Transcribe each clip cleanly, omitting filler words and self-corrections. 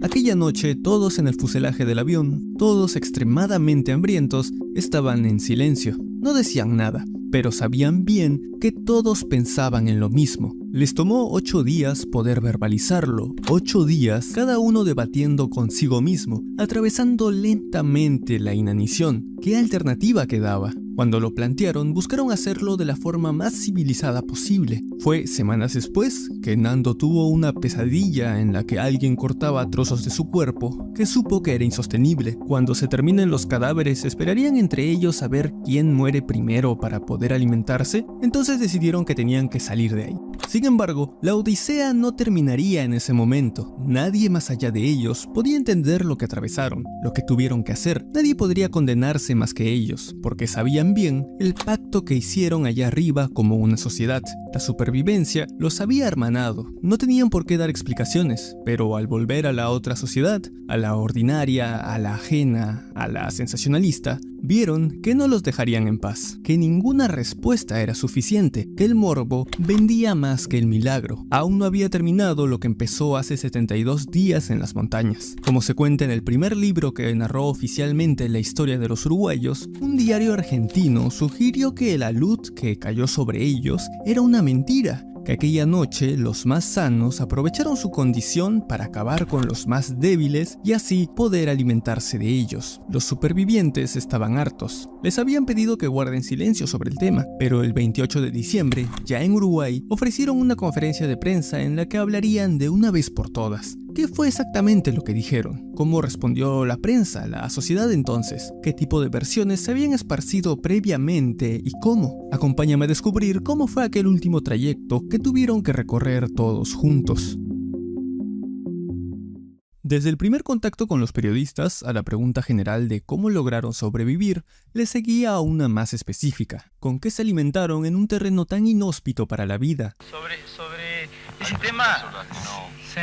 Aquella noche, todos en el fuselaje del avión, todos extremadamente hambrientos, estaban en silencio. No decían nada, pero sabían bien que todos pensaban en lo mismo. Les tomó 8 días poder verbalizarlo, 8 días cada uno debatiendo consigo mismo, atravesando lentamente la inanición. ¿Qué alternativa quedaba? Cuando lo plantearon, buscaron hacerlo de la forma más civilizada posible. Fue semanas después que Nando tuvo una pesadilla en la que alguien cortaba trozos de su cuerpo, que supo que era insostenible. Cuando se terminen los cadáveres, esperarían entre ellos saber quién muere primero para poder alimentarse, entonces decidieron que tenían que salir de ahí. Sin embargo, la odisea no terminaría en ese momento. Nadie más allá de ellos podía entender lo que atravesaron, lo que tuvieron que hacer. Nadie podría condenarse más que ellos, porque sabían bien el pacto que hicieron allá arriba como una sociedad. La supervivencia los había hermanado. No tenían por qué dar explicaciones, pero al volver a la otra sociedad, a la ordinaria, a la ajena, a la sensacionalista, vieron que no los dejarían en paz, que ninguna respuesta era suficiente, que el morbo vendía más que el milagro. Aún no había terminado lo que empezó hace 72 días en las montañas. Como se cuenta en el primer libro que narró oficialmente la historia de los uruguayos, un diario argentino sugirió que el alud que cayó sobre ellos era una mentira, que aquella noche los más sanos aprovecharon su condición para acabar con los más débiles y así poder alimentarse de ellos. Los supervivientes estaban hartos. Les habían pedido que guarden silencio sobre el tema, pero el 28 de diciembre, ya en Uruguay, ofrecieron una conferencia de prensa en la que hablarían de una vez por todas. ¿Qué fue exactamente lo que dijeron? ¿Cómo respondió la prensa, la sociedad entonces? ¿Qué tipo de versiones se habían esparcido previamente y cómo? Acompáñame a descubrir cómo fue aquel último trayecto que tuvieron que recorrer todos juntos. Desde el primer contacto con los periodistas a la pregunta general de cómo lograron sobrevivir, les seguía una más específica. ¿Con qué se alimentaron en un terreno tan inhóspito para la vida? Sobre ese tema... Sí.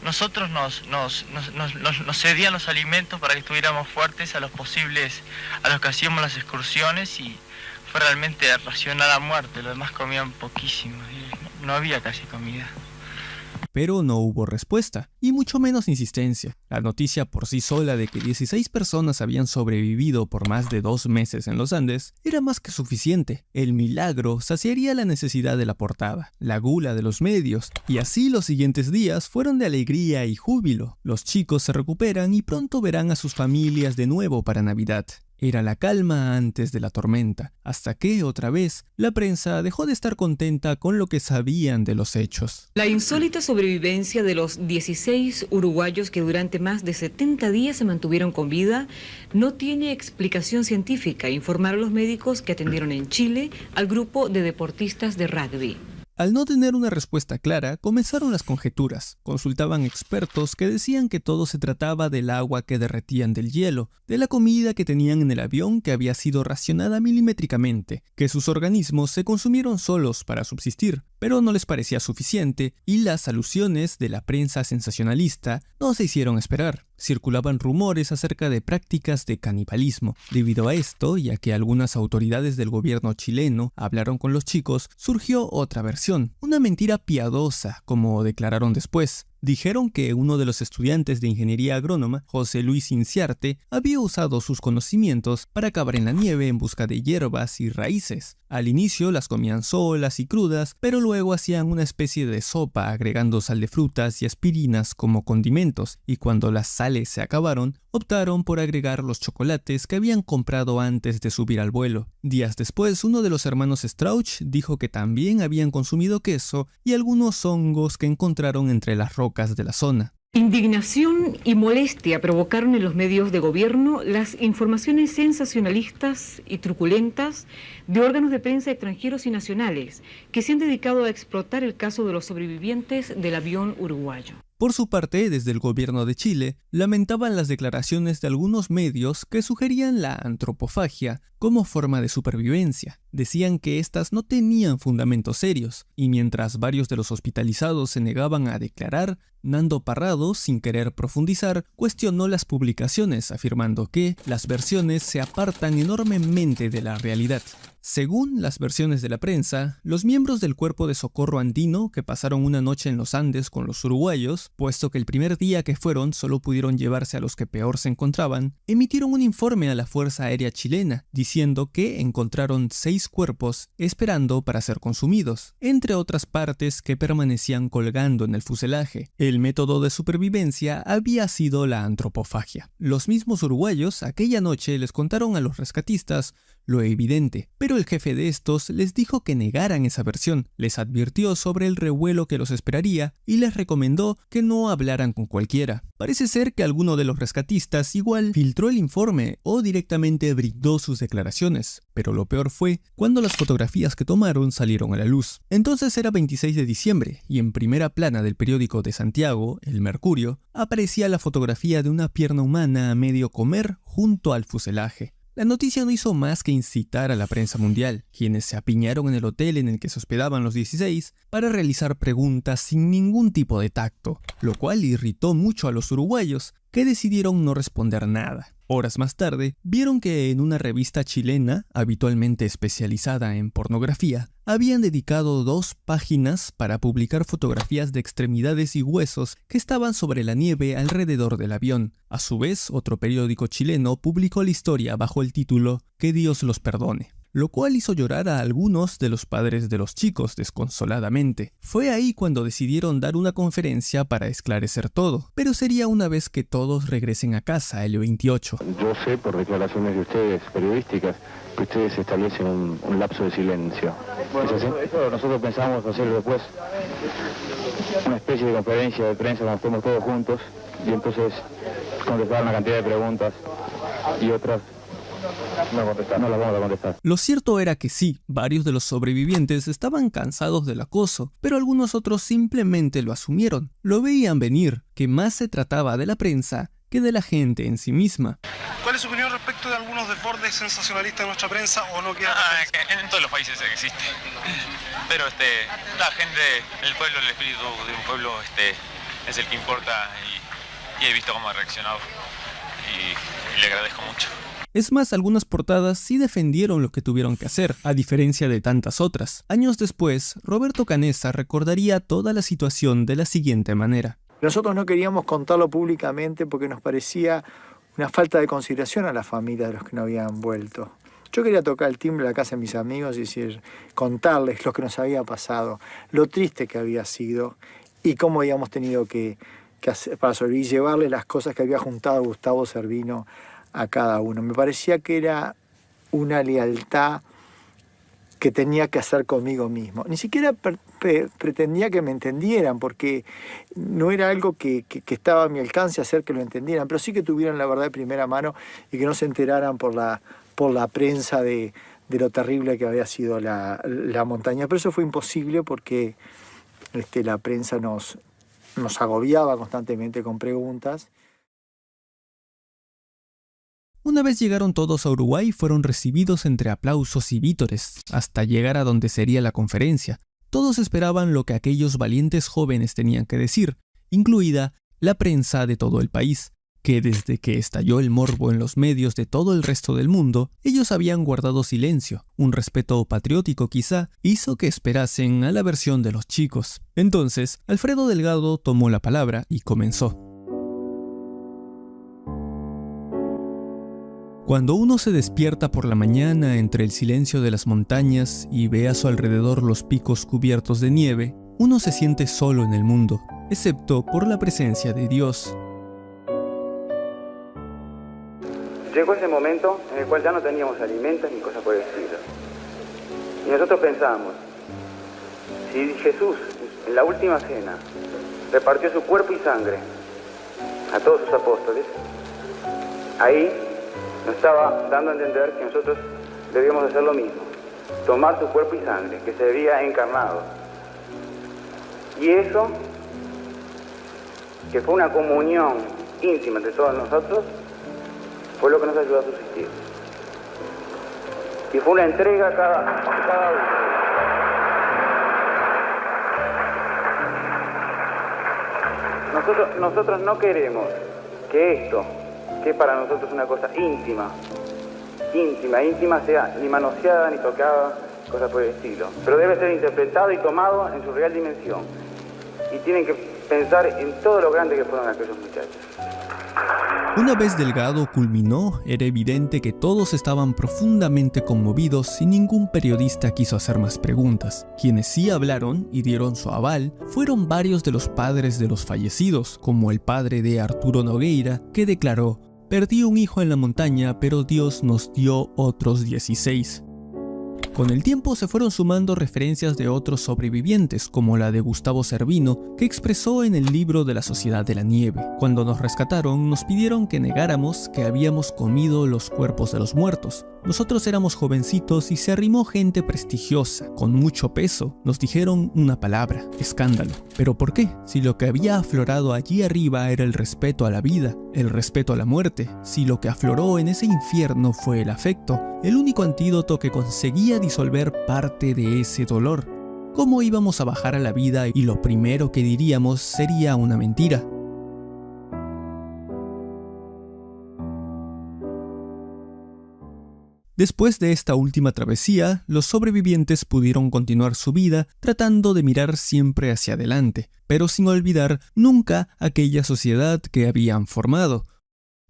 Nosotros nos cedían los alimentos para que estuviéramos fuertes a los que hacíamos las excursiones, y fue realmente racional a muerte. Los demás comían poquísimo, no había casi comida. Pero no hubo respuesta, y mucho menos insistencia. La noticia por sí sola de que 16 personas habían sobrevivido por más de 2 meses en los Andes era más que suficiente. El milagro saciaría la necesidad de la portada, la gula de los medios, y así los siguientes días fueron de alegría y júbilo. Los chicos se recuperan y pronto verán a sus familias de nuevo para Navidad. Era la calma antes de la tormenta, hasta que, otra vez, la prensa dejó de estar contenta con lo que sabían de los hechos. La insólita sobrevivencia de los 16 uruguayos que durante más de 70 días se mantuvieron con vida no tiene explicación científica, informaron los médicos que atendieron en Chile al grupo de deportistas de rugby. Al no tener una respuesta clara, comenzaron las conjeturas. Consultaban expertos que decían que todo se trataba del agua que derretían del hielo, de la comida que tenían en el avión que había sido racionada milimétricamente, que sus organismos se consumieron solos para subsistir, pero no les parecía suficiente, y las alusiones de la prensa sensacionalista no se hicieron esperar. Circulaban rumores acerca de prácticas de canibalismo. Debido a esto, y a que algunas autoridades del gobierno chileno hablaron con los chicos, surgió otra versión, una mentira piadosa, como declararon después. Dijeron que uno de los estudiantes de ingeniería agrónoma, José Luis Inciarte, había usado sus conocimientos para cavar en la nieve en busca de hierbas y raíces. Al inicio las comían solas y crudas, pero luego hacían una especie de sopa agregando sal de frutas y aspirinas como condimentos, y cuando las sales se acabaron, optaron por agregar los chocolates que habían comprado antes de subir al vuelo. Días después, uno de los hermanos Strauch dijo que también habían consumido queso y algunos hongos que encontraron entre las rocas de la zona. Indignación y molestia provocaron en los medios de gobierno las informaciones sensacionalistas y truculentas de órganos de prensa extranjeros y nacionales que se han dedicado a explotar el caso de los sobrevivientes del avión uruguayo. Por su parte, desde el gobierno de Chile, lamentaban las declaraciones de algunos medios que sugerían la antropofagia como forma de supervivencia. Decían que estas no tenían fundamentos serios, y mientras varios de los hospitalizados se negaban a declarar, Nando Parrado, sin querer profundizar, cuestionó las publicaciones, afirmando que las versiones se apartan enormemente de la realidad. Según las versiones de la prensa, los miembros del Cuerpo de Socorro Andino, que pasaron una noche en los Andes con los uruguayos, puesto que el primer día que fueron solo pudieron llevarse a los que peor se encontraban, emitieron un informe a la Fuerza Aérea Chilena, diciendo que encontraron 6 cuerpos esperando para ser consumidos, entre otras partes que permanecían colgando en el fuselaje. El método de supervivencia había sido la antropofagia. Los mismos uruguayos aquella noche les contaron a los rescatistas lo evidente, pero el jefe de estos les dijo que negaran esa versión, les advirtió sobre el revuelo que los esperaría y les recomendó que no hablaran con cualquiera. Parece ser que alguno de los rescatistas igual filtró el informe o directamente brindó sus declaraciones, pero lo peor fue cuando las fotografías que tomaron salieron a la luz. Entonces era 26 de diciembre y en primera plana del periódico de Santiago, El Mercurio, aparecía la fotografía de una pierna humana a medio comer junto al fuselaje. La noticia no hizo más que incitar a la prensa mundial, quienes se apiñaron en el hotel en el que se hospedaban los 16 para realizar preguntas sin ningún tipo de tacto, lo cual irritó mucho a los uruguayos, que decidieron no responder nada. Horas más tarde, vieron que en una revista chilena, habitualmente especializada en pornografía, habían dedicado 2 páginas para publicar fotografías de extremidades y huesos que estaban sobre la nieve alrededor del avión. A su vez, otro periódico chileno publicó la historia bajo el título «Que Dios los perdone», lo cual hizo llorar a algunos de los padres de los chicos desconsoladamente. Fue ahí cuando decidieron dar una conferencia para esclarecer todo, pero sería una vez que todos regresen a casa el 28. Yo sé por declaraciones de ustedes, periodísticas, que ustedes establecen un lapso de silencio. Bueno, eso nosotros pensamos hacer después una especie de conferencia de prensa cuando estemos todos juntos y entonces contestar una cantidad de preguntas y otras no las vamos a contestar. Lo cierto era que sí, varios de los sobrevivientes estaban cansados del acoso, pero algunos otros simplemente lo asumieron. Lo veían venir, que más se trataba de la prensa que de la gente en sí misma. ¿Cuál es su opinión respecto de algunos desbordes sensacionalistas de nuestra prensa o no queda? En todos los países existe. Pero la gente, el pueblo, el espíritu de un pueblo es el que importa y he visto cómo ha reaccionado y le agradezco mucho. Es más, algunas portadas sí defendieron lo que tuvieron que hacer, a diferencia de tantas otras. Años después, Roberto Canessa recordaría toda la situación de la siguiente manera. Nosotros no queríamos contarlo públicamente porque nos parecía una falta de consideración a la familia de los que no habían vuelto. Yo quería tocar el timbre de la casa de mis amigos y decir, contarles lo que nos había pasado, lo triste que había sido y cómo habíamos tenido que hacer para sobrevivir, llevarles las cosas que había juntado Gustavo Cervino a cada uno. Me parecía que era una lealtad que tenía que hacer conmigo mismo. Ni siquiera pretendía que me entendieran, porque no era algo que estaba a mi alcance hacer que lo entendieran, pero sí que tuvieran la verdad de primera mano y que no se enteraran por la prensa de lo terrible que había sido la montaña. Pero eso fue imposible porque la prensa nos agobiaba constantemente con preguntas. Una vez llegaron todos a Uruguay, fueron recibidos entre aplausos y vítores, hasta llegar a donde sería la conferencia. Todos esperaban lo que aquellos valientes jóvenes tenían que decir, incluida la prensa de todo el país, que desde que estalló el morbo en los medios de todo el resto del mundo, ellos habían guardado silencio. Un respeto patriótico quizá hizo que esperasen a la versión de los chicos. Entonces, Alfredo Delgado tomó la palabra y comenzó. Cuando uno se despierta por la mañana entre el silencio de las montañas y ve a su alrededor los picos cubiertos de nieve, uno se siente solo en el mundo, excepto por la presencia de Dios. Llegó ese momento en el cual ya no teníamos alimentos ni cosas por el estilo. Y nosotros pensamos, si Jesús en la última cena repartió su cuerpo y sangre a todos sus apóstoles, ahí nos estaba dando a entender que nosotros debíamos hacer lo mismo, tomar su cuerpo y sangre, que se había encarnado. Y eso, que fue una comunión íntima entre todos nosotros, fue lo que nos ayudó a subsistir. Y fue una entrega a cada uno. Nosotros no queremos que esto, que para nosotros es una cosa íntima, sea ni manoseada ni tocada, cosas por el estilo. Pero debe ser interpretado y tomado en su real dimensión. Y tienen que pensar en todo lo grande que fueron aquellos muchachos. Una vez Delgado culminó, era evidente que todos estaban profundamente conmovidos y ningún periodista quiso hacer más preguntas. Quienes sí hablaron y dieron su aval fueron varios de los padres de los fallecidos, como el padre de Arturo Nogueira, que declaró: "Perdí un hijo en la montaña, pero Dios nos dio otros 16". Con el tiempo se fueron sumando referencias de otros sobrevivientes, como la de Gustavo Cervino, que expresó en el libro de la Sociedad de la Nieve. Cuando nos rescataron, nos pidieron que negáramos que habíamos comido los cuerpos de los muertos. Nosotros éramos jovencitos y se arrimó gente prestigiosa, con mucho peso. Nos dijeron una palabra: escándalo. ¿Pero por qué? Si lo que había aflorado allí arriba era el respeto a la vida, el respeto a la muerte, si lo que afloró en ese infierno fue el afecto, el único antídoto que conseguía disolver parte de ese dolor, ¿cómo íbamos a bajar a la vida y lo primero que diríamos sería una mentira? Después de esta última travesía, los sobrevivientes pudieron continuar su vida tratando de mirar siempre hacia adelante, pero sin olvidar nunca aquella sociedad que habían formado.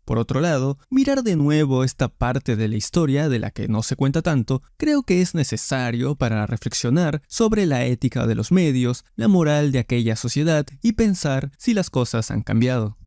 Por otro lado, mirar de nuevo esta parte de la historia de la que no se cuenta tanto, creo que es necesario para reflexionar sobre la ética de los medios, la moral de aquella sociedad y pensar si las cosas han cambiado.